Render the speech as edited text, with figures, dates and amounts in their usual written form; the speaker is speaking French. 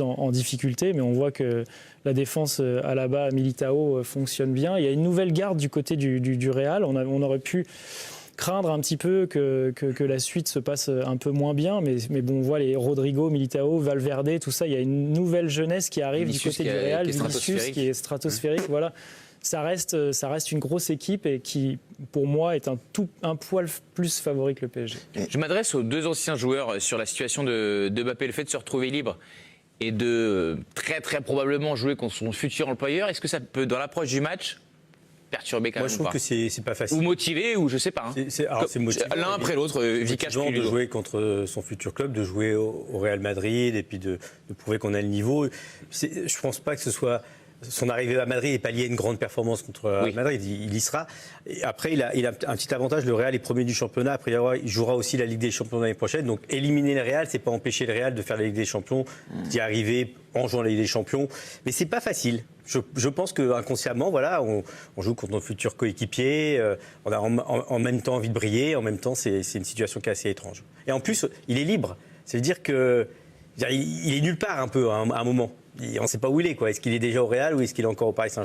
en difficulté, mais on voit que la défense Alaba, Militao fonctionne bien. Il y a une nouvelle garde du côté du Real. On aurait pu craindre un petit peu que la suite se passe un peu moins bien, mais bon, on voit les Rodrigo, Militao, Valverde, tout ça. Il y a une nouvelle jeunesse qui arrive du côté du Real, Vinicius qui est stratosphérique. Voilà. Ça reste une grosse équipe et qui, pour moi, est un poil plus favori que le PSG. Je m'adresse aux deux anciens joueurs sur la situation de Mbappé, le fait de se retrouver libre et de très très probablement jouer contre son futur employeur. Est-ce que ça peut, dans l'approche du match, perturber quand même? Moi, je trouve que c'est pas facile. Ou motiver, ou je sais pas. Hein. C'est motivant. L'un après l'autre, Vikash puis de Ludo. jouer contre son futur club, de jouer au Real Madrid et puis de prouver qu'on a le niveau. Je pense pas que ce soit... Son arrivée à Madrid n'est pas liée à une grande performance contre Madrid, il y sera. Et après, il a un petit avantage, le Real est premier du championnat, après il jouera aussi la Ligue des Champions l'année prochaine, donc éliminer le Real, c'est pas empêcher le Real de faire la Ligue des Champions, d'y arriver en jouant la Ligue des Champions, mais c'est pas facile. Je pense qu'inconsciemment, voilà, on joue contre nos futurs coéquipiers, on a en même temps envie de briller, en même temps c'est une situation qui est assez étrange. Et en plus, il est libre, c'est-à-dire qu'il est nulle part un peu à un moment. On ne sait pas où il est, quoi. Est-ce qu'il est déjà au Real ou est-ce qu'il est encore au Paris Saint-Germain?